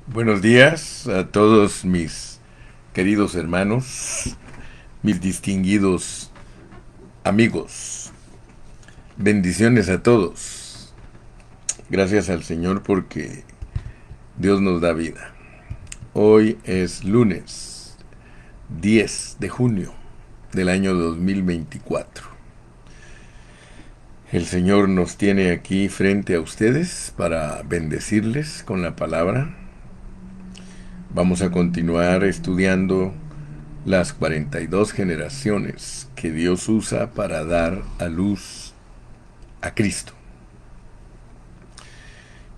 Buenos días a todos mis queridos hermanos, mis distinguidos amigos. Bendiciones a todos. Gracias al Señor porque Dios nos da vida. Hoy es lunes 10 de junio del año 2024. El Señor nos tiene aquí frente a ustedes para bendecirles con la palabra. Vamos a continuar estudiando las 42 generaciones que Dios usa para dar a luz a Cristo.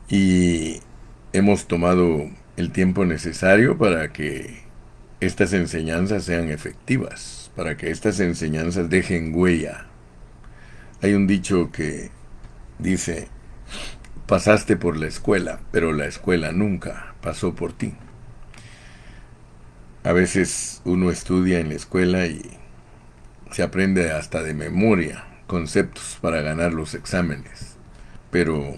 Y hemos tomado el tiempo necesario para que estas enseñanzas sean efectivas, para que estas enseñanzas dejen huella. Hay un dicho que dice, pasaste por la escuela, pero la escuela nunca pasó por ti. A veces uno estudia en la escuela y se aprende hasta de memoria conceptos para ganar los exámenes, pero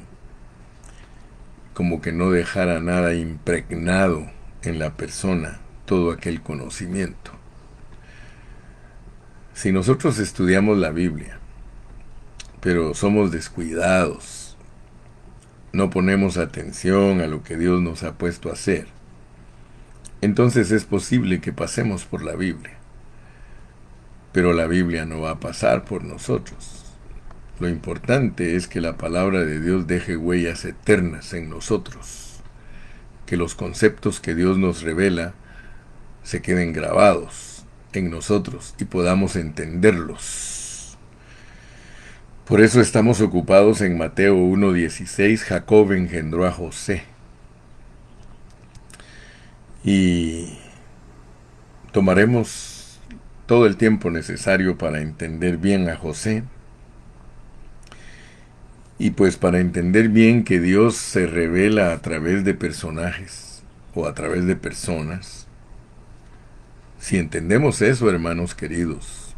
como que no dejara nada impregnado en la persona todo aquel conocimiento. Si nosotros estudiamos la Biblia, pero somos descuidados, no ponemos atención a lo que Dios nos ha puesto a hacer, entonces es posible que pasemos por la Biblia, pero la Biblia no va a pasar por nosotros. Lo importante es que la palabra de Dios deje huellas eternas en nosotros, que los conceptos que Dios nos revela se queden grabados en nosotros y podamos entenderlos. Por eso estamos ocupados en Mateo 1:16, Jacob engendró a José. Y tomaremos todo el tiempo necesario para entender bien a José. Y pues para entender bien que Dios se revela a través de personajes o a través de personas, si entendemos eso, hermanos queridos,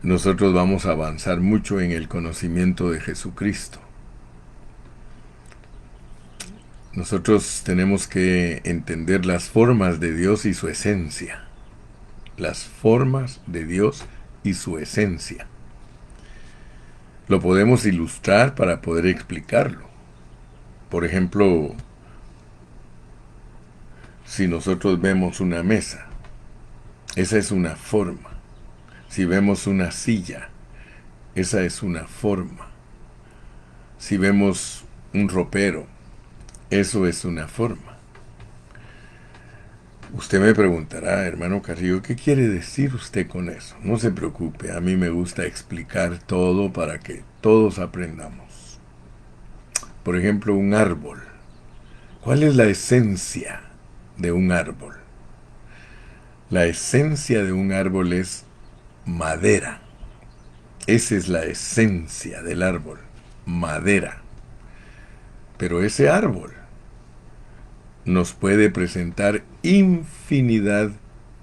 nosotros vamos a avanzar mucho en el conocimiento de Jesucristo. Nosotros tenemos que entender las formas de Dios y su esencia. Las formas de Dios y su esencia. Lo podemos ilustrar para poder explicarlo. Por ejemplo, si nosotros vemos una mesa, esa es una forma. Si vemos una silla, esa es una forma. Si vemos un ropero, eso es una forma. Usted me preguntará, hermano Carrillo, ¿qué quiere decir usted con eso? No se preocupe, a mí me gusta explicar todo para que todos aprendamos. Por ejemplo, un árbol. ¿Cuál es la esencia de un árbol? La esencia de un árbol es madera. Esa es la esencia del árbol, madera. Pero ese árbol nos puede presentar infinidad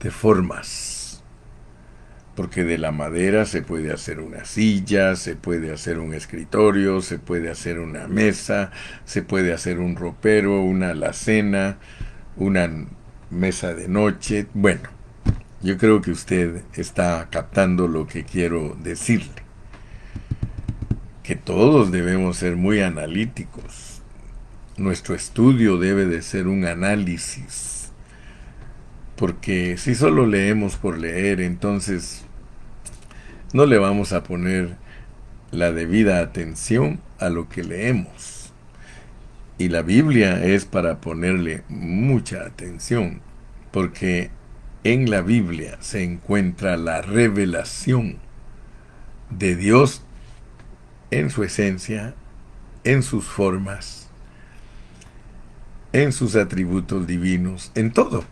de formas. Porque de la madera se puede hacer una silla, se puede hacer un escritorio, se puede hacer una mesa, se puede hacer un ropero, una alacena, una mesa de noche. Bueno, yo creo que usted está captando lo que quiero decirle. Que todos debemos ser muy analíticos. Nuestro estudio debe de ser un análisis. Porque si solo leemos por leer, entonces no le vamos a poner la debida atención a lo que leemos. Y la Biblia es para ponerle mucha atención, porque en la Biblia se encuentra la revelación de Dios en su esencia, en sus formas, en sus atributos divinos, en todo.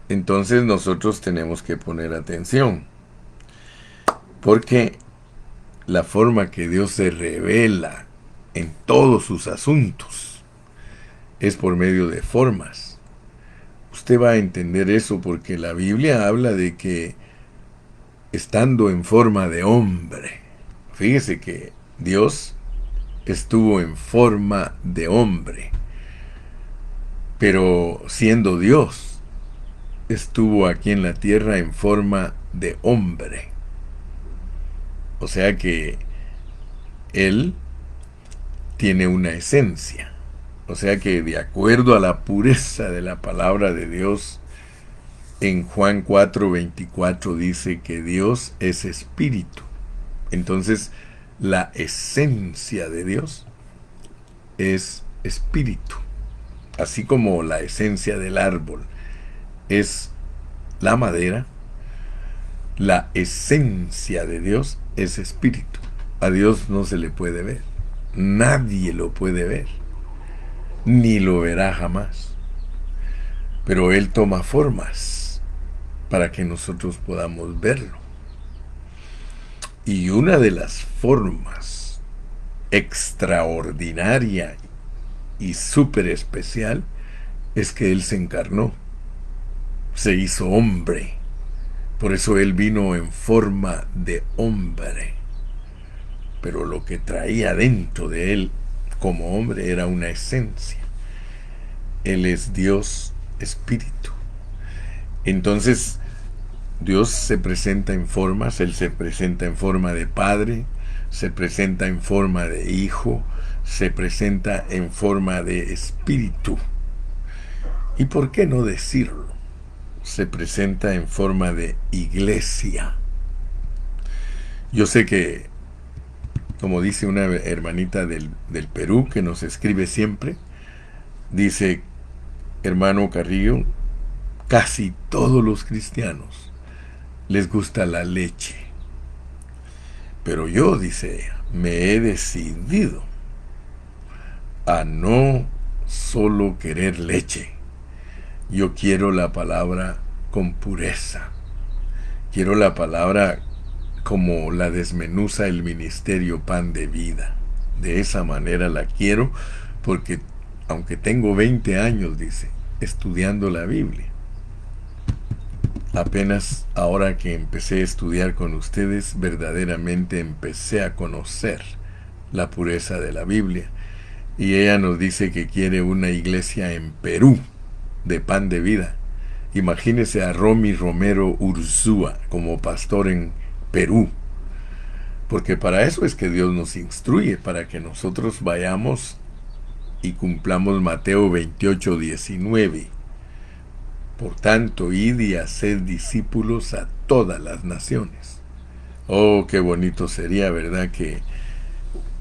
Entonces nosotros tenemos que poner atención, porque la forma que Dios se revela en todos sus asuntos es por medio de formas. Usted va a entender eso porque la Biblia habla de que estando en forma de hombre, fíjese que Dios estuvo en forma de hombre. pero siendo Dios, estuvo aquí en la tierra en forma de hombre. O sea que Él tiene una esencia. O sea que de acuerdo a la pureza de la palabra de Dios, en Juan 4:24 dice que Dios es espíritu. Entonces, la esencia de Dios es espíritu. Así como la esencia del árbol es la madera, la esencia de Dios es espíritu. A Dios no se le puede ver. Nadie lo puede ver, ni lo verá jamás. Pero Él toma formas para que nosotros podamos verlo. Y una de las formas extraordinaria y súper especial es que Él se encarnó, se hizo hombre. Por eso Él vino en forma de hombre. Pero lo que traía dentro de Él como hombre era una esencia. Él es Dios Espíritu. Entonces, Dios se presenta en formas, Él se presenta en forma de Padre, se presenta en forma de Hijo, se presenta en forma de Espíritu. ¿Y por qué no decirlo? Se presenta en forma de iglesia. Yo sé que, como dice una hermanita del Perú que nos escribe siempre, dice, hermano Carrillo, casi todos los cristianos les gusta la leche. Pero yo, dice ella, me he decidido a no solo querer leche. Yo quiero la palabra con pureza. Quiero la palabra como la desmenuza el ministerio Pan de Vida. De esa manera la quiero, porque aunque tengo 20 años, dice, estudiando la Biblia, apenas ahora que empecé a estudiar con ustedes, verdaderamente empecé a conocer la pureza de la Biblia. Y ella nos dice que quiere una iglesia en Perú, de Pan de Vida. Imagínese a Romy Romero Urzúa como pastor en Perú. Porque para eso es que Dios nos instruye, para que nosotros vayamos y cumplamos Mateo 28:19. Por tanto, id y haced discípulos a todas las naciones. Oh, qué bonito sería, ¿verdad?, que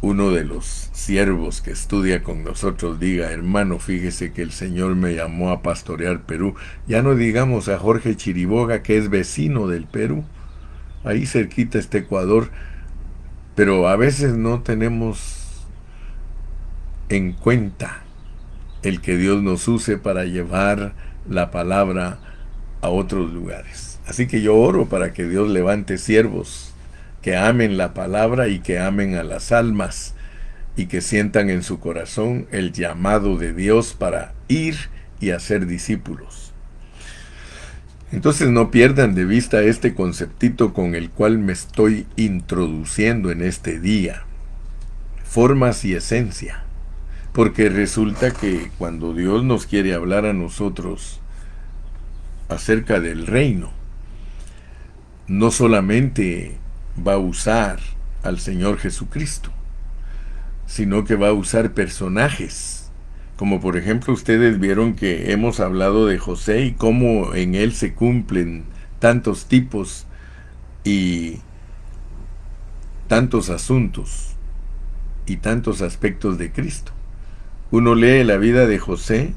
uno de los siervos que estudia con nosotros diga, hermano, fíjese que el Señor me llamó a pastorear Perú. Ya no digamos a Jorge Chiriboga, que es vecino del Perú, ahí cerquita está Ecuador, pero a veces no tenemos en cuenta el que Dios nos use para llevar la palabra a otros lugares. Así que yo oro para que Dios levante siervos que amen la palabra y que amen a las almas y que sientan en su corazón el llamado de Dios para ir y hacer discípulos. Entonces no pierdan de vista este conceptito con el cual me estoy introduciendo en este día. Formas y esencia. Porque resulta que cuando Dios nos quiere hablar a nosotros acerca del reino, no solamente va a usar al Señor Jesucristo, sino que va a usar personajes. Como por ejemplo ustedes vieron que hemos hablado de José y cómo en él se cumplen tantos tipos y tantos asuntos y tantos aspectos de Cristo. Uno lee la vida de José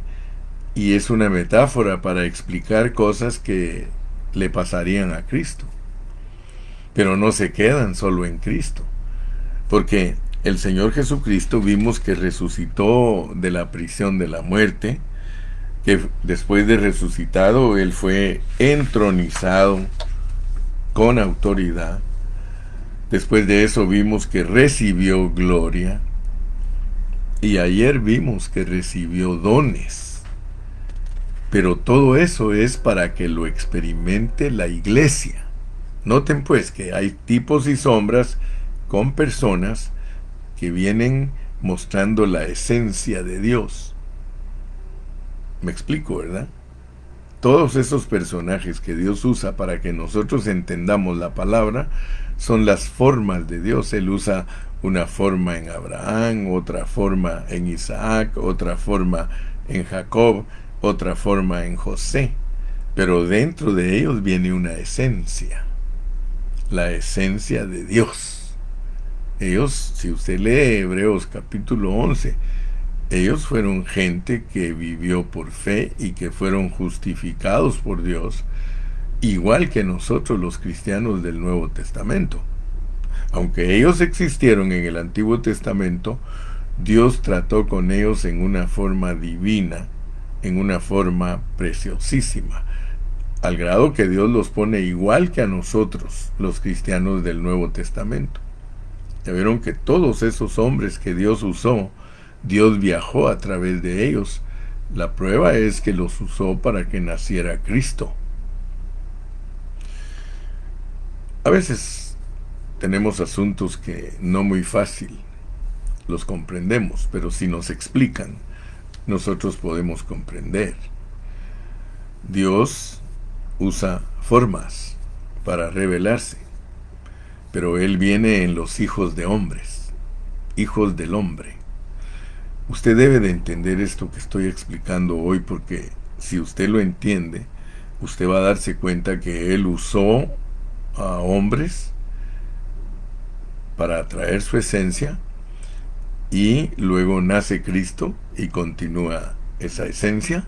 y es una metáfora para explicar cosas que le pasarían a Cristo. Pero no se quedan solo en Cristo, porque el Señor Jesucristo vimos que resucitó de la prisión de la muerte, que después de resucitado Él fue entronizado con autoridad. Después de eso vimos que recibió gloria, y ayer vimos que recibió dones. Pero todo eso es para que lo experimente la iglesia. Noten pues que hay tipos y sombras con personas que vienen mostrando la esencia de Dios. Me explico, ¿verdad? Todos esos personajes que Dios usa para que nosotros entendamos la palabra son las formas de Dios. Él usa una forma en Abraham, otra forma en Isaac, otra forma en Jacob, otra forma en José. Pero dentro de ellos viene una esencia, la esencia de Dios. Ellos, si usted lee Hebreos capítulo 11, ellos fueron gente que vivió por fe y que fueron justificados por Dios, igual que nosotros los cristianos del Nuevo Testamento. Aunque ellos existieron en el Antiguo Testamento, Dios trató con ellos en una forma divina, en una forma preciosísima, al grado que Dios los pone igual que a nosotros, los cristianos del Nuevo Testamento. Ya vieron que todos esos hombres que Dios usó, Dios viajó a través de ellos. La prueba es que los usó para que naciera Cristo. A veces tenemos asuntos que no muy fácil los comprendemos, pero si nos explican, nosotros podemos comprender. Dios usa formas para revelarse, pero Él viene en los hijos de hombres, hijos del hombre. Usted debe de entender esto que estoy explicando hoy, porque si usted lo entiende, usted va a darse cuenta que Él usó a hombres para atraer su esencia, y luego nace Cristo y continúa esa esencia,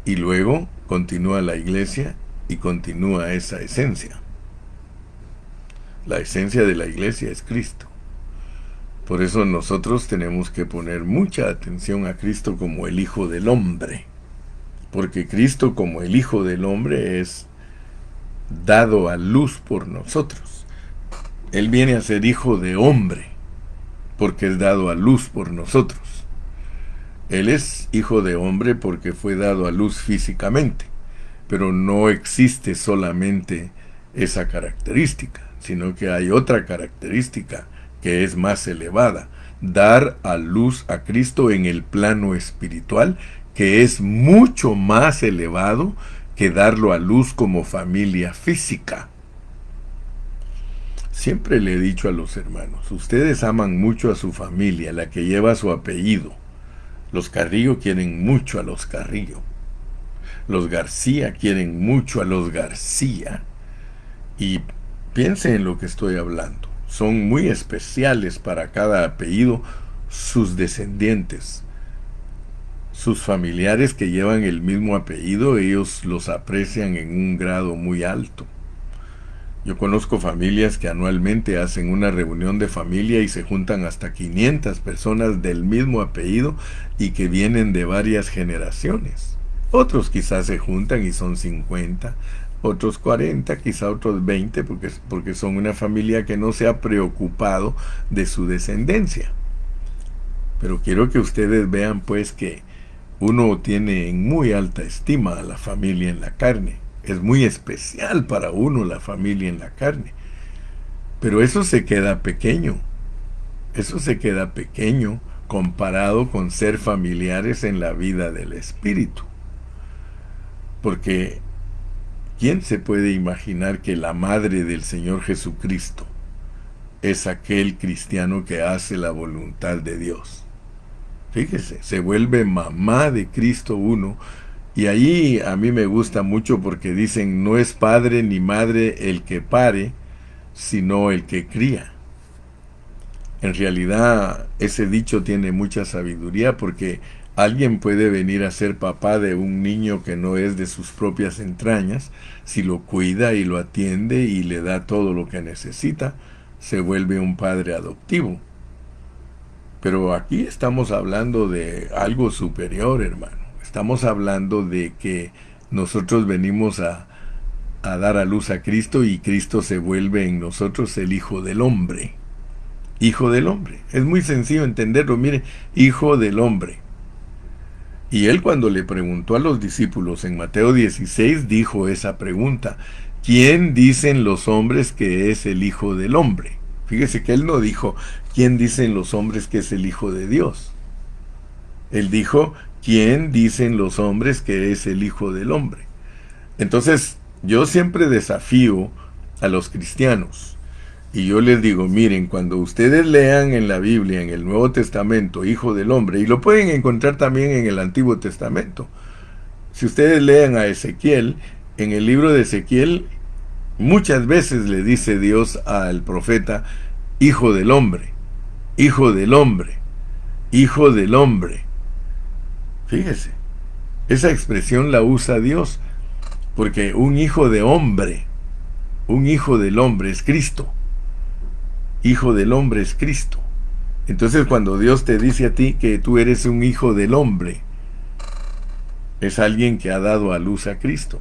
y luego continúa la iglesia y continúa esa esencia. La esencia de la iglesia es Cristo. Por eso nosotros tenemos que poner mucha atención a Cristo como el Hijo del Hombre, porque Cristo como el Hijo del Hombre es dado a luz por nosotros. Él viene a ser hijo de hombre, porque es dado a luz por nosotros. Él es hijo de hombre porque fue dado a luz físicamente, pero no existe solamente esa característica, sino que hay otra característica que es más elevada: dar a luz a Cristo en el plano espiritual, que es mucho más elevado que darlo a luz como familia física. Siempre le he dicho a los hermanos, ustedes aman mucho a su familia, la que lleva su apellido. Los Carrillo quieren mucho a los Carrillo. Los García quieren mucho a los García. Y piensen en lo que estoy hablando. Son muy especiales para cada apellido sus descendientes. Sus familiares que llevan el mismo apellido, ellos los aprecian en un grado muy alto. Yo conozco familias que anualmente hacen una reunión de familia y se juntan hasta 500 personas del mismo apellido y que vienen de varias generaciones. Otros quizás se juntan y son 50, otros 40, quizá otros 20, porque son una familia que no se ha preocupado de su descendencia. Pero quiero que ustedes vean pues que uno tiene en muy alta estima a la familia en la carne. Es muy especial para uno la familia en la carne. Pero eso se queda pequeño. Eso se queda pequeño comparado con ser familiares en la vida del Espíritu. Porque ¿quién se puede imaginar que la madre del Señor Jesucristo es aquel cristiano que hace la voluntad de Dios? Fíjese, se vuelve mamá de Cristo uno. Y ahí a mí me gusta mucho porque dicen, no es padre ni madre el que pare, sino el que cría. En realidad ese dicho tiene mucha sabiduría, porque alguien puede venir a ser papá de un niño que no es de sus propias entrañas. Si lo cuida y lo atiende y le da todo lo que necesita, se vuelve un padre adoptivo. Pero aquí estamos hablando de algo superior, hermano. Estamos hablando de que nosotros venimos a dar a luz a Cristo, y Cristo se vuelve en nosotros el Hijo del Hombre. Hijo del Hombre. Es muy sencillo entenderlo. Mire, Hijo del Hombre. Y él, cuando le preguntó a los discípulos en Mateo 16, dijo esa pregunta: ¿quién dicen los hombres que es el Hijo del Hombre? Fíjese que él no dijo: ¿quién dicen los hombres que es el Hijo de Dios? Él dijo: ¿quién dicen los hombres que es el Hijo del Hombre? Entonces, yo siempre desafío a los cristianos y yo les digo, miren, cuando ustedes lean en la Biblia, en el Nuevo Testamento, Hijo del Hombre, y lo pueden encontrar también en el Antiguo Testamento, si ustedes lean a Ezequiel, en el libro de Ezequiel, muchas veces le dice Dios al profeta, Hijo del Hombre, Hijo del Hombre, Hijo del Hombre. Fíjese, esa expresión la usa Dios, porque un hijo de hombre, un hijo del hombre es Cristo. Hijo del hombre es Cristo. Entonces cuando Dios te dice a ti que tú eres un hijo del hombre, es alguien que ha dado a luz a Cristo.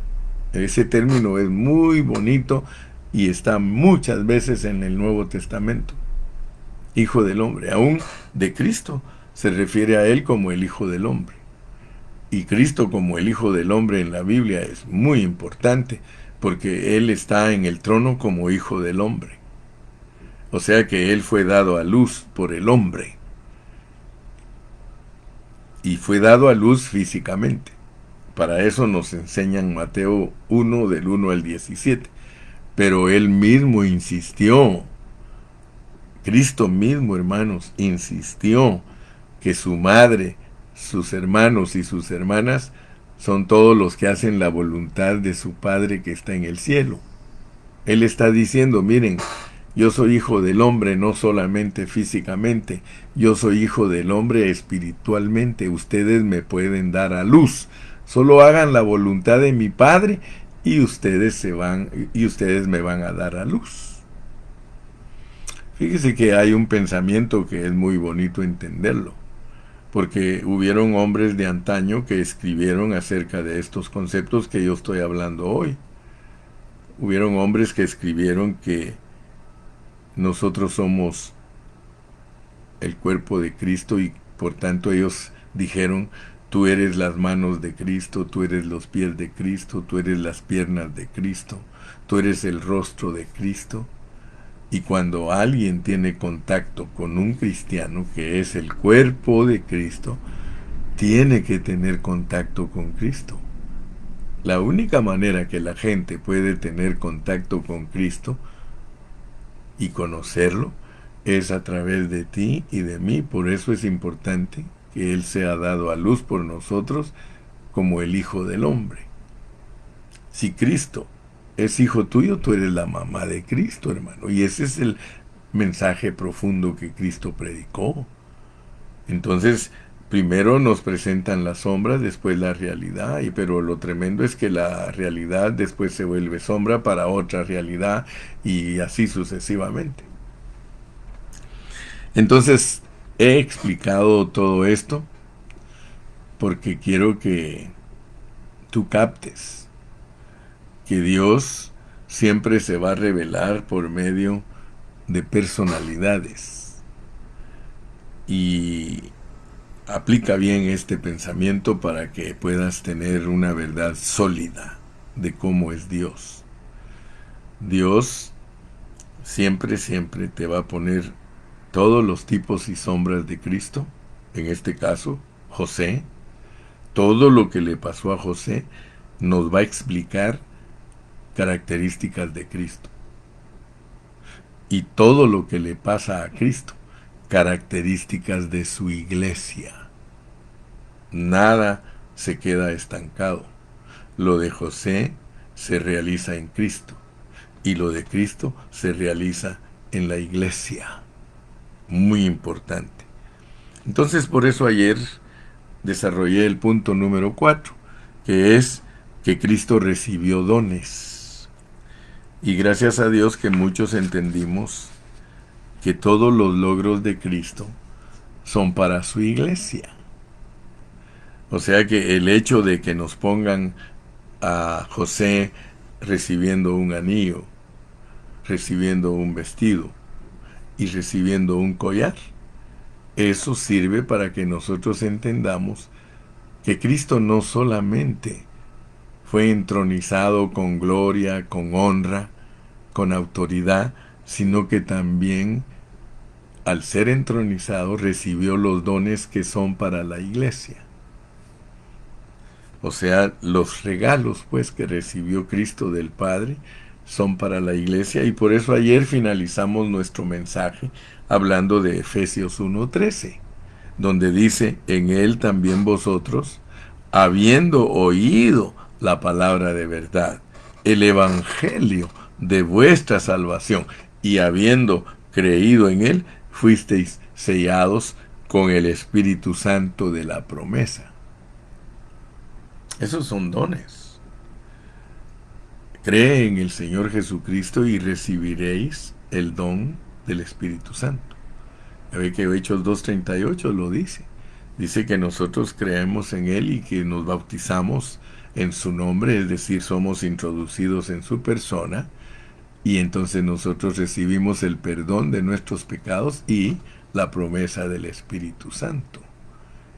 Ese término es muy bonito y está muchas veces en el Nuevo Testamento. Hijo del hombre, aún de Cristo se refiere a él como el Hijo del Hombre. Y Cristo como el Hijo del Hombre en la Biblia es muy importante, porque Él está en el trono como Hijo del Hombre. O sea que Él fue dado a luz por el hombre. Y fue dado a luz físicamente. Para eso nos enseñan Mateo 1 del 1 al 17. Pero Él mismo insistió, Cristo mismo, hermanos, insistió que su madre, sus hermanos y sus hermanas son todos los que hacen la voluntad de su Padre que está en el cielo. Él está diciendo, miren, yo soy hijo del hombre no solamente físicamente, yo soy hijo del hombre espiritualmente, ustedes me pueden dar a luz. Solo hagan la voluntad de mi Padre y ustedes me van a dar a luz. Fíjese que hay un pensamiento que es muy bonito entenderlo, porque hubieron hombres de antaño que escribieron acerca de estos conceptos que yo estoy hablando hoy. Hubieron hombres que escribieron que nosotros somos el cuerpo de Cristo y por tanto ellos dijeron, tú eres las manos de Cristo, tú eres los pies de Cristo, tú eres las piernas de Cristo, tú eres el rostro de Cristo. Y cuando alguien tiene contacto con un cristiano, que es el cuerpo de Cristo, tiene que tener contacto con Cristo. La única manera que la gente puede tener contacto con Cristo y conocerlo es a través de ti y de mí. Por eso es importante que Él sea dado a luz por nosotros como el Hijo del Hombre. Si Cristo es hijo tuyo, tú eres la mamá de Cristo, hermano. Y ese es el mensaje profundo que Cristo predicó. Entonces, primero nos presentan las sombras, después la realidad, pero lo tremendo es que la realidad después se vuelve sombra para otra realidad y así sucesivamente. Entonces, he explicado todo esto porque quiero que tú captes que Dios siempre se va a revelar por medio de personalidades. Y aplica bien este pensamiento para que puedas tener una verdad sólida de cómo es Dios. Dios siempre te va a poner todos los tipos y sombras de Cristo. En este caso, José. Todo lo que le pasó a José nos va a explicar características de Cristo. Y todo lo que le pasa a Cristo, características de su iglesia. Nada se queda estancado. Lo de José se realiza en Cristo y lo de Cristo se realiza en la iglesia. Muy importante. Entonces, por eso ayer desarrollé el punto número 4, que es que Cristo recibió dones. Y gracias a Dios que muchos entendimos que todos los logros de Cristo son para su iglesia. O sea que el hecho de que nos pongan a José recibiendo un anillo, recibiendo un vestido y recibiendo un collar, eso sirve para que nosotros entendamos que Cristo no solamente fue entronizado con gloria, con honra, con autoridad, sino que también al ser entronizado recibió los dones que son para la iglesia. O sea, los regalos pues que recibió Cristo del Padre son para la iglesia, y por eso ayer finalizamos nuestro mensaje hablando de Efesios 1:13, donde dice: en él también vosotros, habiendo oído la palabra de verdad, el evangelio de vuestra salvación, y habiendo creído en él, fuisteis sellados con el Espíritu Santo de la promesa. Esos son dones. Cree en el Señor Jesucristo y recibiréis el don del Espíritu Santo. Ya ve que Hechos 2:38 lo dice. Dice que nosotros creemos en Él y que nos bautizamos en su nombre, es decir, somos introducidos en su persona, y entonces nosotros recibimos el perdón de nuestros pecados y la promesa del Espíritu Santo.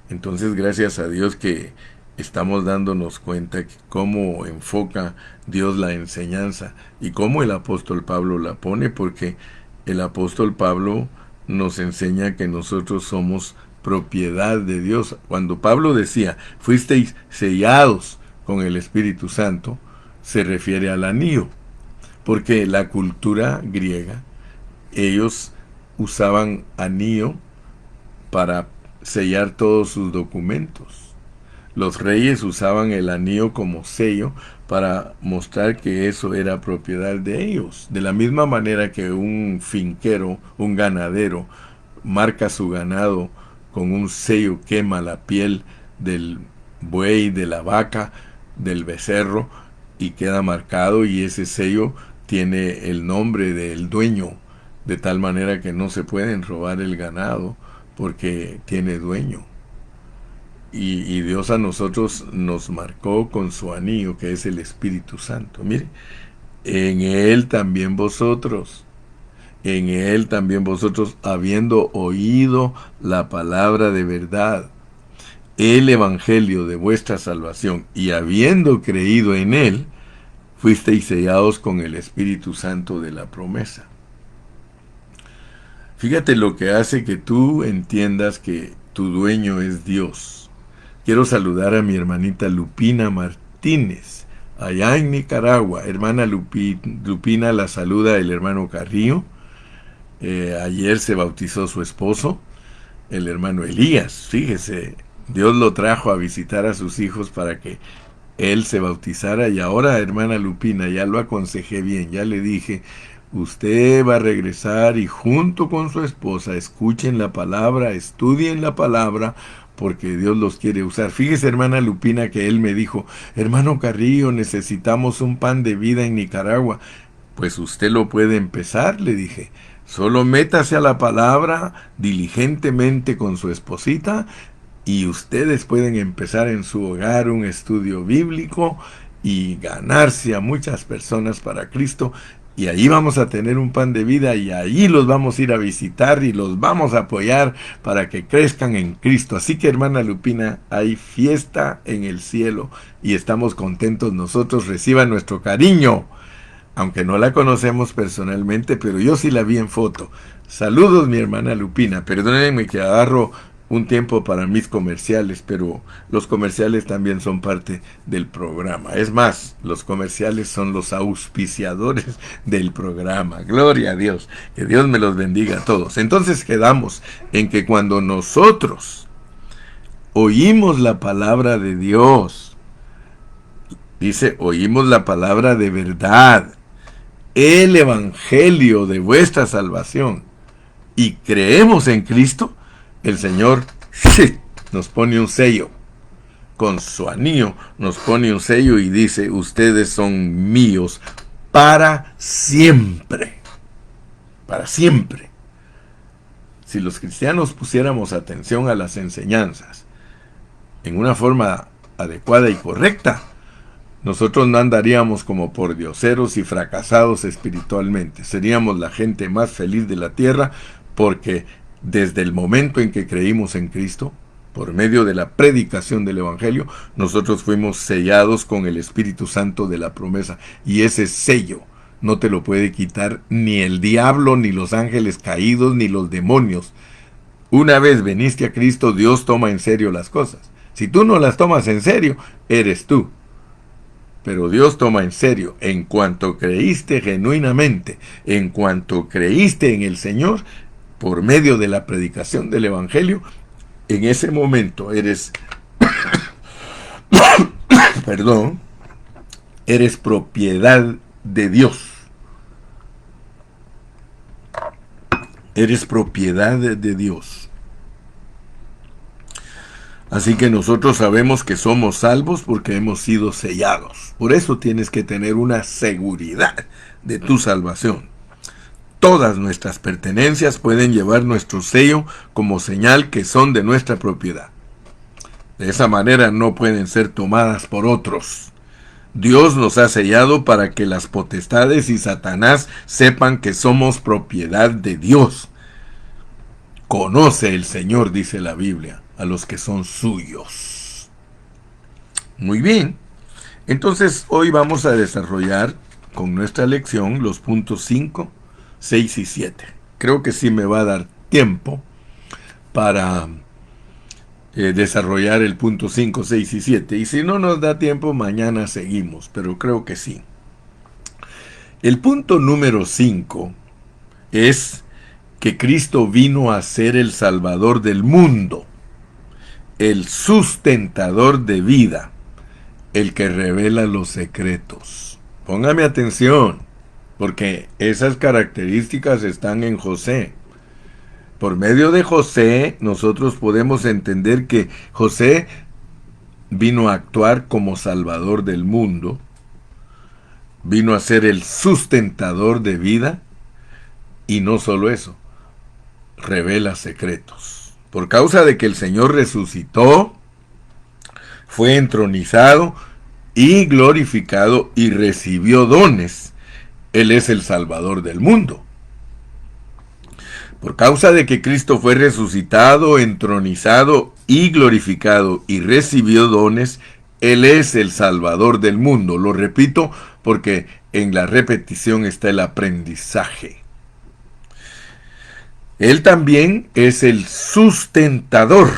Entonces, gracias a Dios que estamos dándonos cuenta que cómo enfoca Dios la enseñanza y cómo el apóstol Pablo la pone, porque el apóstol Pablo nos enseña que nosotros somos propiedad de Dios. Cuando Pablo decía, fuisteis sellados con el Espíritu Santo, se refiere al anillo, porque la cultura griega, ellos usaban anillo para sellar todos sus documentos. Los reyes usaban el anillo como sello para mostrar que eso era propiedad de ellos. De la misma manera que un finquero, un ganadero, marca su ganado con un sello, quema la piel del buey, de la vaca, del becerro, y queda marcado, y ese sello tiene el nombre del dueño, de tal manera que no se pueden robar el ganado porque tiene dueño. Y Dios a nosotros nos marcó con su anillo, que es el Espíritu Santo. Mire, en él también vosotros, habiendo oído la palabra de verdad, el evangelio de vuestra salvación, y habiendo creído en él, fuisteis sellados con el Espíritu Santo de la promesa. Fíjate lo que hace que tú entiendas que tu dueño es Dios. Quiero saludar a mi hermanita Lupina Martínez, allá en Nicaragua. Hermana Lupina, la saluda el hermano Carrillo. Ayer se bautizó su esposo, el hermano Elías. Fíjese, Dios lo trajo a visitar a sus hijos para que él se bautizara, y ahora, hermana Lupina, ya lo aconsejé bien, ya le dije, usted va a regresar y junto con su esposa escuchen la palabra, estudien la palabra, porque Dios los quiere usar. Fíjese, hermana Lupina, que él me dijo, hermano Carrillo, necesitamos un pan de vida en Nicaragua. Pues usted lo puede empezar, le dije. Solo métase a la palabra diligentemente con su esposita, y ustedes pueden empezar en su hogar un estudio bíblico y ganarse a muchas personas para Cristo. Y ahí vamos a tener un pan de vida, y ahí los vamos a ir a visitar y los vamos a apoyar para que crezcan en Cristo. Así que, hermana Lupina, hay fiesta en el cielo y estamos contentos nosotros. Reciban nuestro cariño, aunque no la conocemos personalmente, pero yo sí la vi en foto. Saludos, mi hermana Lupina. Perdónenme que agarro un tiempo para mis comerciales, pero los comerciales también son parte del programa. Es más, los comerciales son los auspiciadores del programa. Gloria a Dios. Que Dios me los bendiga a todos. Entonces quedamos en que cuando nosotros oímos la palabra de Dios, dice, oímos la palabra de verdad, el evangelio de vuestra salvación, y creemos en Cristo, el Señor nos pone un sello. Con su anillo nos pone un sello y dice, ustedes son míos para siempre. Para siempre. Si los cristianos pusiéramos atención a las enseñanzas en una forma adecuada y correcta, nosotros no andaríamos como pordioseros y fracasados espiritualmente. Seríamos la gente más feliz de la tierra, porque desde el momento en que creímos en Cristo, por medio de la predicación del Evangelio, nosotros fuimos sellados con el Espíritu Santo de la promesa. Y ese sello no te lo puede quitar ni el diablo, ni los ángeles caídos, ni los demonios. Una vez veniste a Cristo, Dios toma en serio las cosas. Si tú no las tomas en serio, eres tú. Pero Dios toma en serio. En cuanto creíste genuinamente, en cuanto creíste en el Señor, por medio de la predicación del Evangelio, en ese momento eres, perdón, eres propiedad de Dios. Eres propiedad de Dios. Así que nosotros sabemos que somos salvos porque hemos sido sellados. Por eso tienes que tener una seguridad de tu salvación. Todas nuestras pertenencias pueden llevar nuestro sello como señal que son de nuestra propiedad. De esa manera no pueden ser tomadas por otros. Dios nos ha sellado para que las potestades y Satanás sepan que somos propiedad de Dios. Conoce el Señor, dice la Biblia, a los que son suyos. Muy bien. Entonces hoy vamos a desarrollar con nuestra lección los puntos 5, 6 y 7. Creo que sí me va a dar tiempo para desarrollar el punto 5, 6 y 7. Y si no nos da tiempo, mañana seguimos, pero creo que sí. El punto número 5 es que Cristo vino a ser el Salvador del mundo, el sustentador de vida, el que revela los secretos. Póngame atención, porque esas características están en José. Por medio de José, nosotros podemos entender que José vino a actuar como Salvador del mundo, vino a ser el sustentador de vida, y no solo eso, revela secretos. Por causa de que el Señor resucitó, fue entronizado y glorificado y recibió dones. Él es el Salvador del mundo. Por causa de que Cristo fue resucitado, entronizado y glorificado y recibió dones, Él es el Salvador del mundo. Lo repito porque en la repetición está el aprendizaje. Él también es el sustentador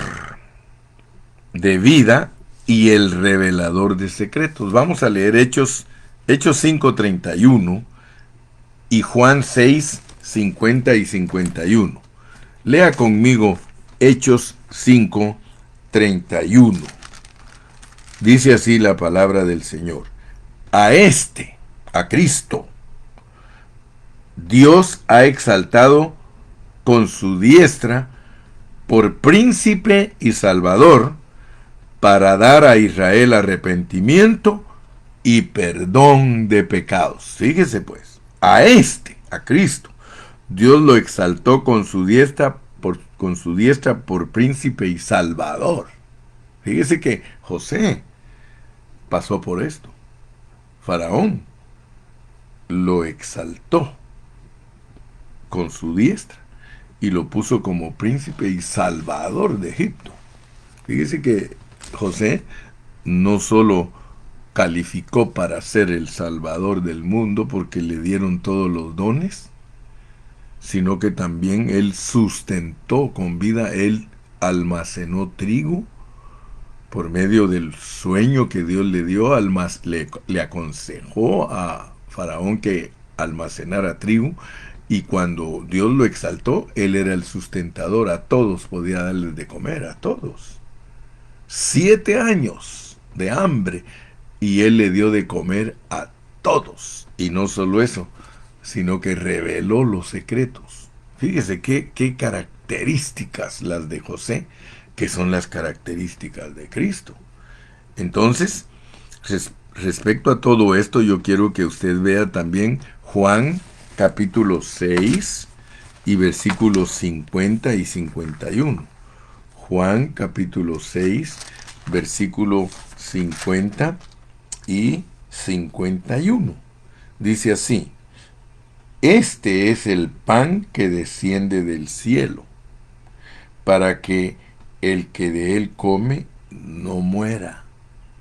de vida y el revelador de secretos. Vamos a leer Hechos 5:31 y Juan 6:50 y 51. Lea conmigo Hechos 5:31. Dice así la palabra del Señor. A Cristo, Dios ha exaltado con su diestra por príncipe y salvador, para dar a Israel arrepentimiento y perdón de pecados. Fíjese pues, a Cristo, Dios lo exaltó con su diestra por príncipe y salvador. Fíjese que José pasó por esto. Faraón lo exaltó con su diestra y lo puso como príncipe y salvador de Egipto. Fíjese que José no solo calificó para ser el salvador del mundo porque le dieron todos los dones, sino que también él sustentó con vida, él almacenó trigo por medio del sueño que Dios le dio, le aconsejó a Faraón que almacenara trigo, y cuando Dios lo exaltó, él era el sustentador, a todos podía darles de comer, a todos. 7 años de hambre y él le dio de comer a todos. Y no solo eso, sino que reveló los secretos. Fíjese qué características las de José, que son las características de Cristo. Entonces, respecto a todo esto, yo quiero que usted vea también Juan capítulo 6 y versículos 50 y 51. Juan capítulo 6, versículo 50 y 51. Dice así: Este es el pan que desciende del cielo, para que el que de él come no muera.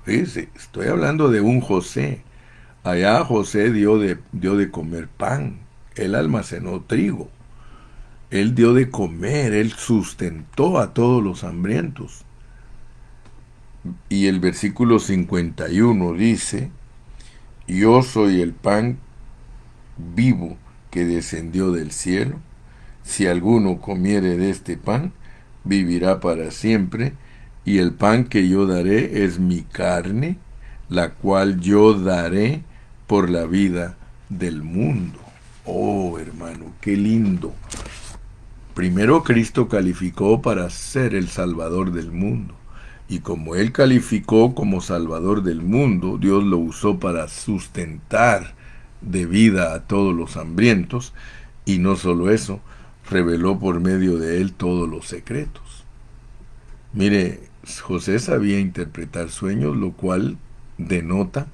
Fíjese, estoy hablando de un José. Allá José dio de comer pan, él almacenó trigo, él dio de comer, él sustentó a todos los hambrientos. Y el versículo 51 dice, yo soy el pan vivo que descendió del cielo. Si alguno comiere de este pan, vivirá para siempre, y el pan que yo daré es mi carne, la cual yo daré por la vida del mundo. Oh, hermano, qué lindo. Primero Cristo calificó para ser el Salvador del mundo. Y como Él calificó como Salvador del mundo, Dios lo usó para sustentar de vida a todos los hambrientos. Y no solo eso, reveló por medio de Él todos los secretos. Mire, José sabía interpretar sueños, lo cual denota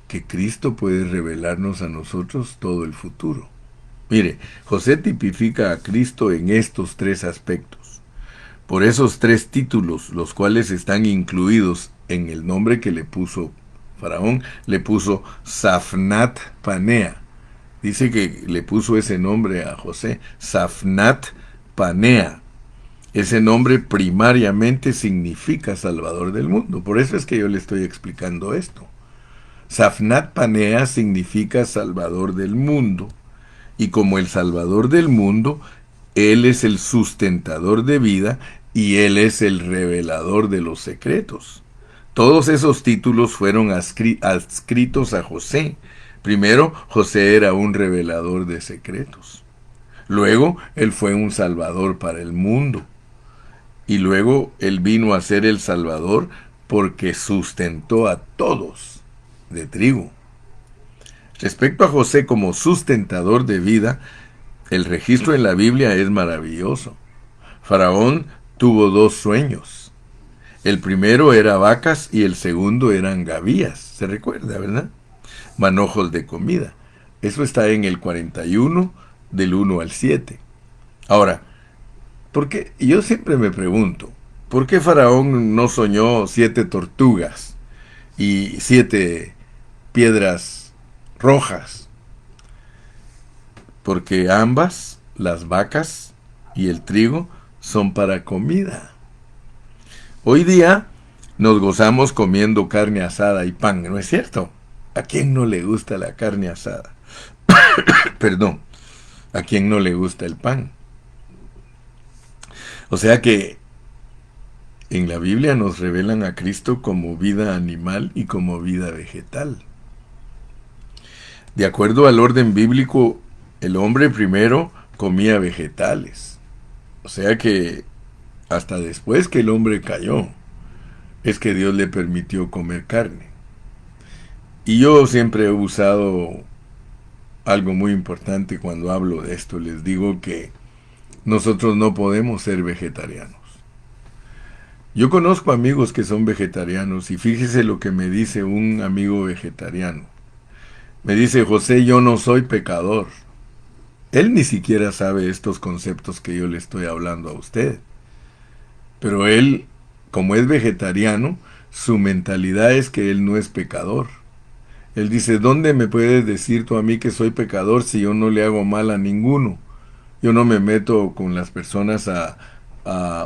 que Cristo puede revelarnos a nosotros todo el futuro. Mire, José tipifica a Cristo en estos tres aspectos. Por esos tres títulos, los cuales están incluidos en el nombre que le puso Faraón, le puso Safnat Panea. Dice que le puso ese nombre a José, Safnat Panea. Ese nombre primariamente significa Salvador del mundo. Por eso es que yo le estoy explicando esto. Safnat Panea significa Salvador del mundo. Y como el Salvador del mundo, Él es el sustentador de vida y Él es el revelador de los secretos. Todos esos títulos fueron adscritos a José. Primero, José era un revelador de secretos. Luego, Él fue un salvador para el mundo. Y luego, Él vino a ser el salvador porque sustentó a todos de trigo. Respecto a José como sustentador de vida, el registro en la Biblia es maravilloso. Faraón tuvo dos sueños. El primero era vacas y el segundo eran gavías. Se recuerda, ¿verdad? Manojos de comida. Eso está en el 41, del 1 al 7. Ahora, ¿por qué? Yo siempre me pregunto, ¿por qué Faraón no soñó 7 tortugas y 7 piedras rojas? Porque ambas, las vacas y el trigo, son para comida. Hoy día nos gozamos comiendo carne asada y pan, ¿no es cierto? ¿A quién no le gusta la carne asada? Perdón, ¿a quién no le gusta el pan? O sea que en la Biblia nos revelan a Cristo como vida animal y como vida vegetal. De acuerdo al orden bíblico, el hombre primero comía vegetales. O sea que hasta después que el hombre cayó, es que Dios le permitió comer carne. Y yo siempre he usado algo muy importante cuando hablo de esto. Les digo que nosotros no podemos ser vegetarianos. Yo conozco amigos que son vegetarianos y fíjese lo que me dice un amigo vegetariano. Me dice, José, yo no soy pecador. Él ni siquiera sabe estos conceptos que yo le estoy hablando a usted. Pero él, como es vegetariano, su mentalidad es que él no es pecador. Él dice, ¿dónde me puedes decir tú a mí que soy pecador si yo no le hago mal a ninguno? Yo no me meto con las personas a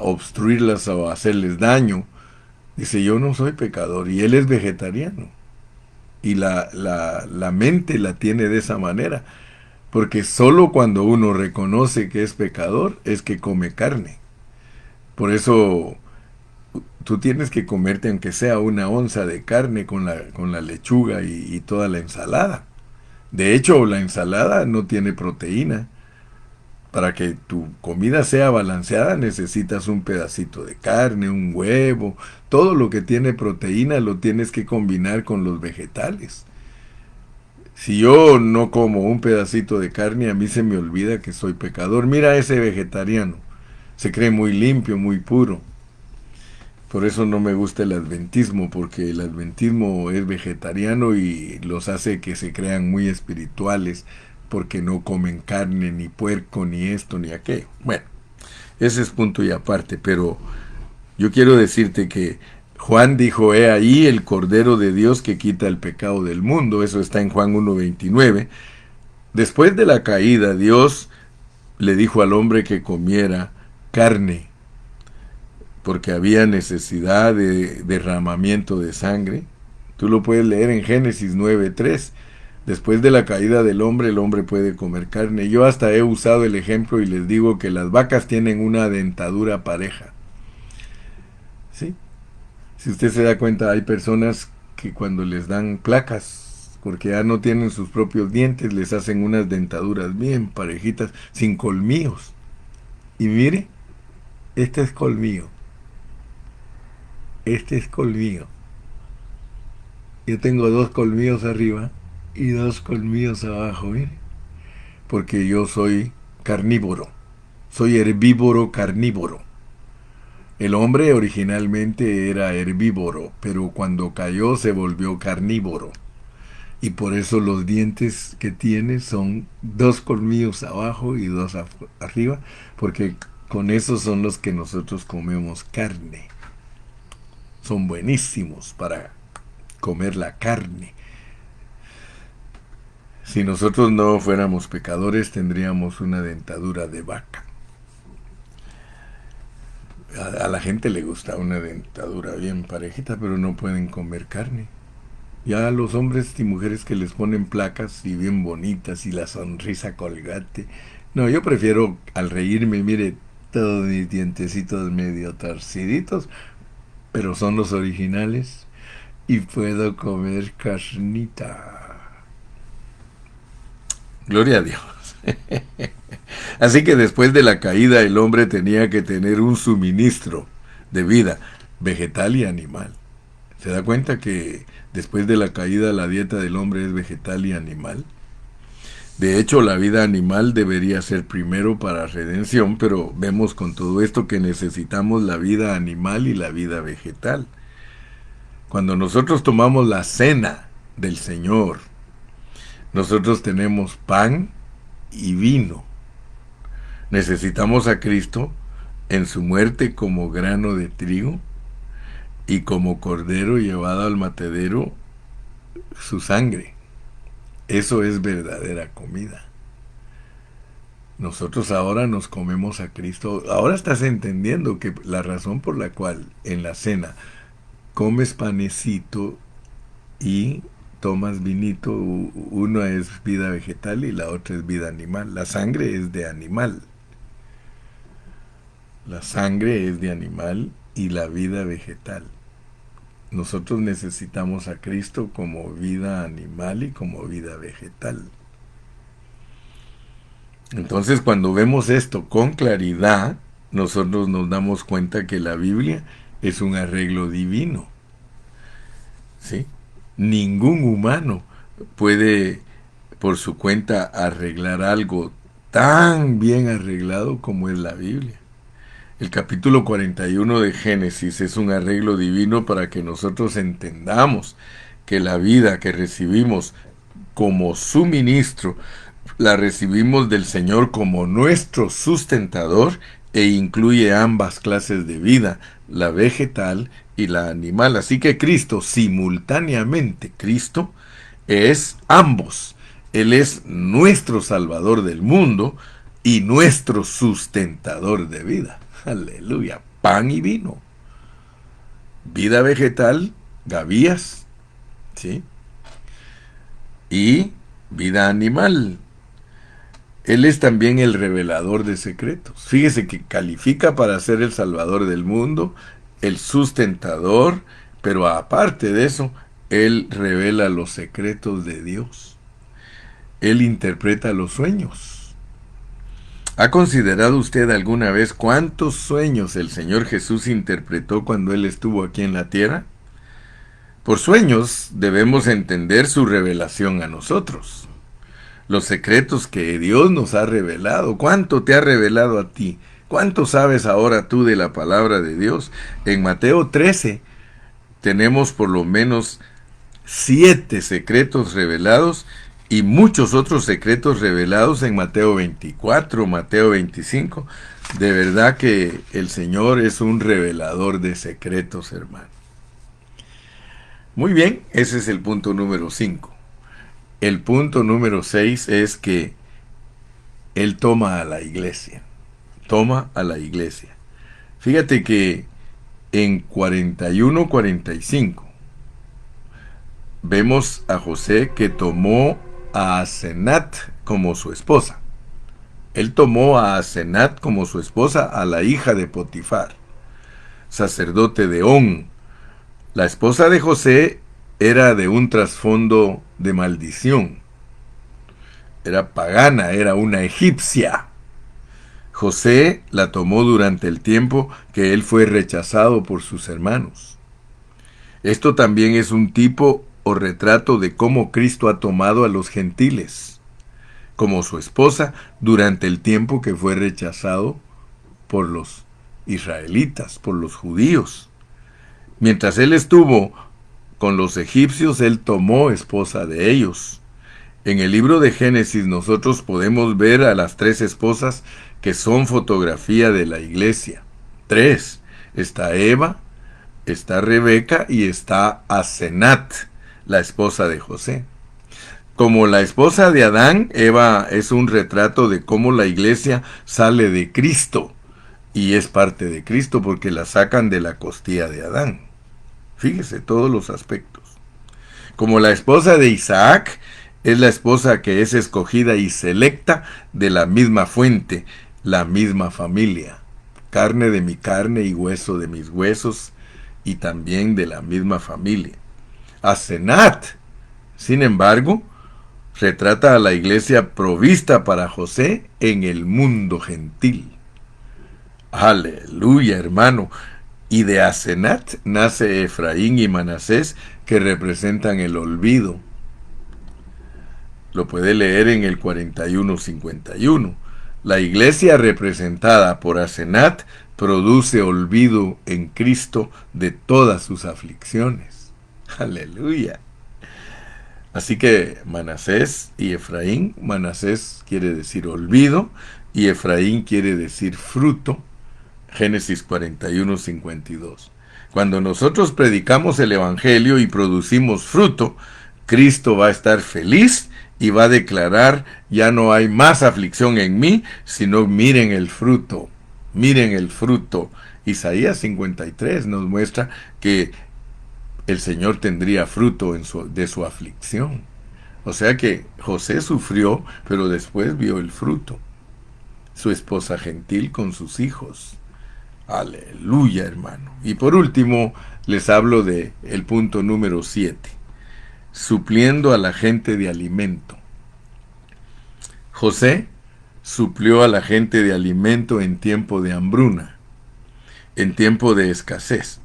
obstruirlas o a hacerles daño. Dice, yo no soy pecador y él es vegetariano. Y la mente la tiene de esa manera. Porque solo cuando uno reconoce que es pecador es que come carne. Por eso tú tienes que comerte aunque sea una onza de carne con la lechuga y toda la ensalada. De hecho, la ensalada no tiene proteína. Para que tu comida sea balanceada necesitas un pedacito de carne, un huevo. Todo lo que tiene proteína lo tienes que combinar con los vegetales. Si yo no como un pedacito de carne, a mí se me olvida que soy pecador. Mira ese vegetariano. Se cree muy limpio, muy puro. Por eso no me gusta el adventismo, porque el adventismo es vegetariano y los hace que se crean muy espirituales, porque no comen carne, ni puerco, ni esto, ni aquello. Bueno, ese es punto y aparte, pero yo quiero decirte que Juan dijo, he ahí el Cordero de Dios que quita el pecado del mundo. Eso está en Juan 1:29. Después de la caída, Dios le dijo al hombre que comiera carne. porque había necesidad de derramamiento de sangre. Tú lo puedes leer en Génesis 9:3. Después de la caída del hombre, el hombre puede comer carne. Yo hasta he usado el ejemplo y les digo que las vacas tienen una dentadura pareja. ¿Sí? Si usted se da cuenta, hay personas que cuando les dan placas, porque ya no tienen sus propios dientes, les hacen unas dentaduras bien parejitas, sin colmillos. Y mire, este es colmillo. Este es colmillo. Yo tengo 2 colmillos arriba y 2 colmillos abajo, mire. Porque yo soy carnívoro. Soy herbívoro carnívoro. El hombre originalmente era herbívoro, pero cuando cayó se volvió carnívoro. Y por eso los dientes que tiene son 2 colmillos abajo y 2 arriba, porque con esos son los que nosotros comemos carne. Son buenísimos para comer la carne. Si nosotros no fuéramos pecadores, tendríamos una dentadura de vaca. A la gente le gusta una dentadura bien parejita, pero no pueden comer carne. Ya a los hombres y mujeres que les ponen placas y bien bonitas y la sonrisa colgate. No, yo prefiero al reírme, mire, todos mis dientecitos medio torciditos, pero son los originales y puedo comer carnita. Gloria a Dios. Así que después de la caída el hombre tenía que tener un suministro de vida vegetal y animal. ¿Se da cuenta que después de la caída la dieta del hombre es vegetal y animal? De hecho, la vida animal debería ser primero para redención, pero vemos con todo esto que necesitamos la vida animal y la vida vegetal. Cuando nosotros tomamos la cena del Señor, nosotros tenemos pan y vino. Necesitamos a Cristo en su muerte como grano de trigo y como cordero llevado al matadero su sangre. Eso es verdadera comida. Nosotros ahora nos comemos a Cristo. Ahora estás entendiendo que la razón por la cual en la cena comes panecito y tomas vinito, una es vida vegetal y la otra es vida animal. La sangre es de animal. La sangre es de animal y la vida vegetal. Nosotros necesitamos a Cristo como vida animal y como vida vegetal. Entonces, cuando vemos esto con claridad, nosotros nos damos cuenta que la Biblia es un arreglo divino. ¿Sí? Ningún humano puede por su cuenta arreglar algo tan bien arreglado como es la Biblia. El capítulo 41 de Génesis es un arreglo divino para que nosotros entendamos que la vida que recibimos como suministro, la recibimos del Señor como nuestro sustentador e incluye ambas clases de vida, la vegetal y la animal. Así que Cristo, simultáneamente, Cristo es ambos. Él es nuestro Salvador del mundo y nuestro sustentador de vida. Aleluya. Pan y vino. Vida vegetal, gavillas, ¿sí? Y vida animal. Él es también el revelador de secretos. Fíjese que califica para ser el Salvador del mundo, el sustentador, pero aparte de eso, Él revela los secretos de Dios. Él interpreta los sueños. ¿Ha considerado usted alguna vez cuántos sueños el Señor Jesús interpretó cuando Él estuvo aquí en la tierra? Por sueños debemos entender su revelación a nosotros. Los secretos que Dios nos ha revelado. ¿Cuánto te ha revelado a ti? ¿Cuánto sabes ahora tú de la palabra de Dios? En Mateo 13 tenemos por lo menos 7 secretos revelados y muchos otros secretos revelados en Mateo 24, Mateo 25. De verdad que el Señor es un revelador de secretos, hermano. Muy bien, ese es el punto número 5. El punto número 6 es que Él toma a la iglesia. Toma a la iglesia. Fíjate que en 41-45, vemos a José que tomó a Asenat como su esposa. Él tomó a Asenat como su esposa, a la hija de Potifar, sacerdote de On. La esposa de José era de un trasfondo de maldición. Era pagana, era una egipcia. José la tomó durante el tiempo que él fue rechazado por sus hermanos. Esto también es un tipo o retrato de cómo Cristo ha tomado a los gentiles como su esposa durante el tiempo que fue rechazado por los israelitas, por los judíos. Mientras él estuvo con los egipcios, él tomó esposa de ellos. En el libro de Génesis nosotros podemos ver a las 3 esposas que son fotografía de la iglesia. 3. Está Eva, está Rebeca y está Asenat, la esposa de José. Como la esposa de Adán, Eva es un retrato de cómo la iglesia sale de Cristo y es parte de Cristo porque la sacan de la costilla de Adán. Fíjese todos los aspectos. Como la esposa de Isaac es la esposa que es escogida y selecta de la misma fuente, la misma familia, carne de mi carne y hueso de mis huesos, y también de la misma familia. Asenat, sin embargo, retrata a la iglesia provista para José en el mundo gentil. Aleluya, hermano. Y de Asenat nace Efraín y Manasés, que representan el olvido. Lo puede leer en el 41-51. La iglesia representada por Asenat produce olvido en Cristo de todas sus aflicciones. Aleluya. Así que Manasés y Efraín, Manasés quiere decir olvido y Efraín quiere decir fruto. Génesis 41-52. Cuando nosotros predicamos el Evangelio y producimos fruto, Cristo va a estar feliz y va a declarar: ya no hay más aflicción en mí, sino miren el fruto, miren el fruto. Isaías 53 nos muestra que el Señor tendría fruto de su aflicción. O sea que José sufrió, pero después vio el fruto. Su esposa gentil con sus hijos. Aleluya, hermano. Y por último, les hablo de el punto número 7. Supliendo a la gente de alimento. José suplió a la gente de alimento en tiempo de hambruna, en tiempo de escasez.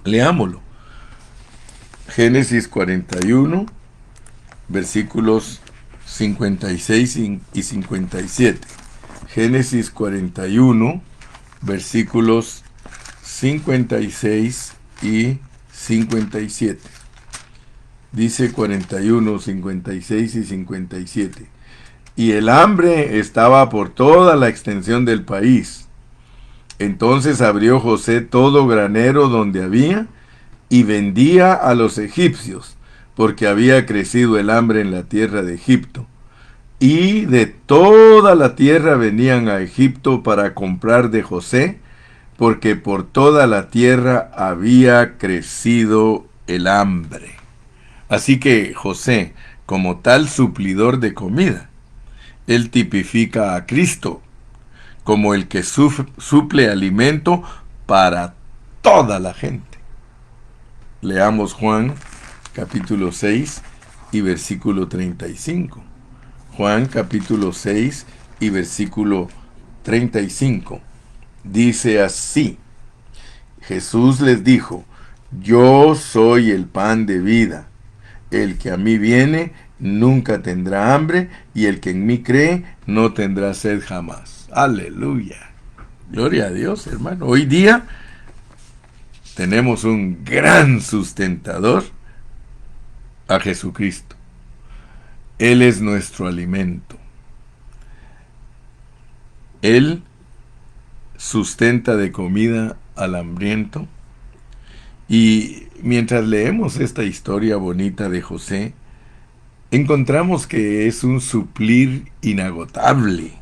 Leámoslo. Génesis 41, versículos 56 y 57. Génesis 41, versículos 56 y 57. Dice 41, 56 y 57. Y el hambre estaba por toda la extensión del país. Entonces abrió José todo granero donde había y vendía a los egipcios, porque había crecido el hambre en la tierra de Egipto. Y de toda la tierra venían a Egipto para comprar de José, porque por toda la tierra había crecido el hambre. Así que José, como tal suplidor de comida, él tipifica a Cristo como el que suple alimento para toda la gente. Leamos Juan capítulo 6 y versículo 35. Juan capítulo 6 y versículo 35. Dice así: Jesús les dijo: yo soy el pan de vida. El que a mí viene nunca tendrá hambre, y el que en mí cree no tendrá sed jamás. Aleluya. Gloria a Dios, hermano. Hoy día tenemos un gran sustentador, a Jesucristo. Él es nuestro alimento. Él sustenta de comida al hambriento. Y mientras leemos esta historia bonita de José, encontramos que es un suplir inagotable.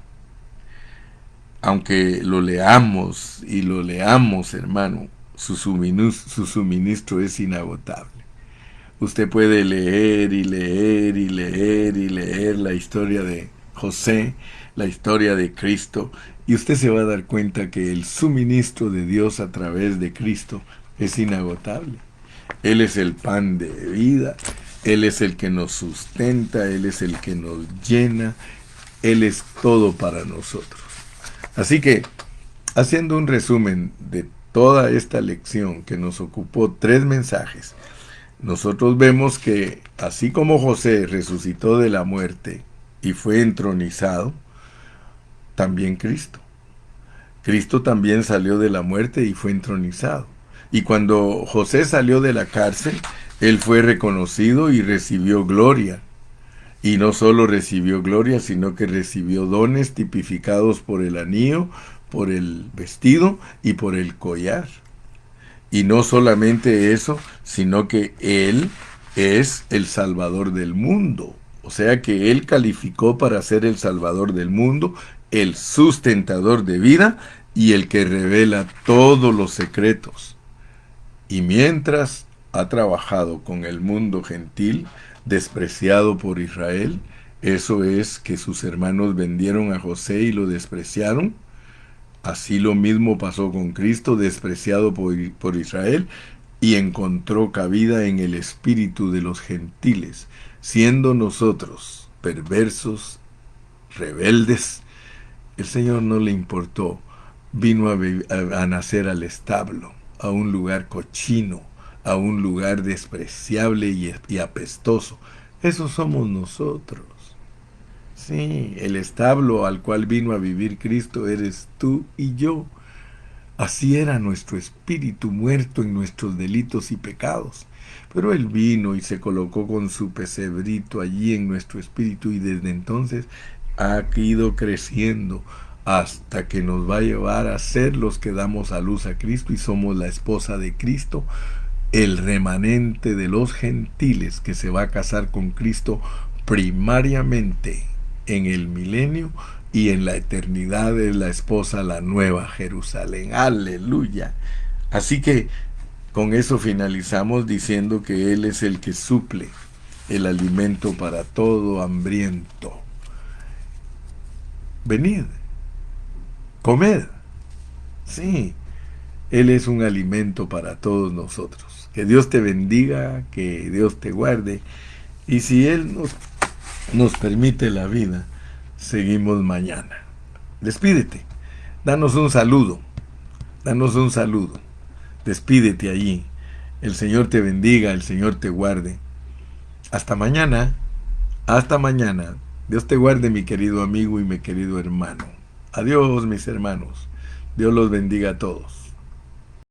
aunque lo leamos y lo leamos, hermano, su suministro es inagotable. Usted puede leer y leer y leer y leer la historia de José, la historia de Cristo, y usted se va a dar cuenta que el suministro de Dios a través de Cristo es inagotable. Él es el pan de vida, Él es el que nos sustenta, Él es el que nos llena, Él es todo para nosotros. Así que, haciendo un resumen de toda esta lección que nos ocupó 3 mensajes, nosotros vemos que así como José resucitó de la muerte y fue entronizado, también Cristo. Cristo también salió de la muerte y fue entronizado. Y cuando José salió de la cárcel, él fue reconocido y recibió gloria. Y no solo recibió gloria, sino que recibió dones tipificados por el anillo, por el vestido y por el collar. Y no solamente eso, sino que Él es el Salvador del mundo. O sea que Él calificó para ser el Salvador del mundo, el sustentador de vida y el que revela todos los secretos. Y mientras ha trabajado con el mundo gentil, despreciado por Israel, eso es que sus hermanos vendieron a José y lo despreciaron. Así lo mismo pasó con Cristo, despreciado por Israel, y encontró cabida en el espíritu de los gentiles, siendo nosotros perversos, rebeldes. El Señor no le importó, vino a nacer al establo, a un lugar cochino, a un lugar despreciable y apestoso. Esos somos nosotros. Sí, el establo al cual vino a vivir Cristo eres tú y yo. Así era nuestro espíritu muerto en nuestros delitos y pecados. Pero Él vino y se colocó con su pesebrito allí en nuestro espíritu y desde entonces ha ido creciendo hasta que nos va a llevar a ser los que damos a luz a Cristo y somos la esposa de Cristo, el remanente de los gentiles que se va a casar con Cristo primariamente en el milenio y en la eternidad es la esposa, la nueva Jerusalén. Aleluya. Así que con eso finalizamos diciendo que Él es el que suple el alimento para todo hambriento. Venid, comed. Sí, Él es un alimento para todos nosotros. Que Dios te bendiga, que Dios te guarde. Y si Él nos permite la vida, seguimos mañana. Despídete, danos un saludo, despídete allí. El Señor te bendiga, el Señor te guarde. Hasta mañana, hasta mañana. Dios te guarde, mi querido amigo y mi querido hermano. Adiós, mis hermanos. Dios los bendiga a todos.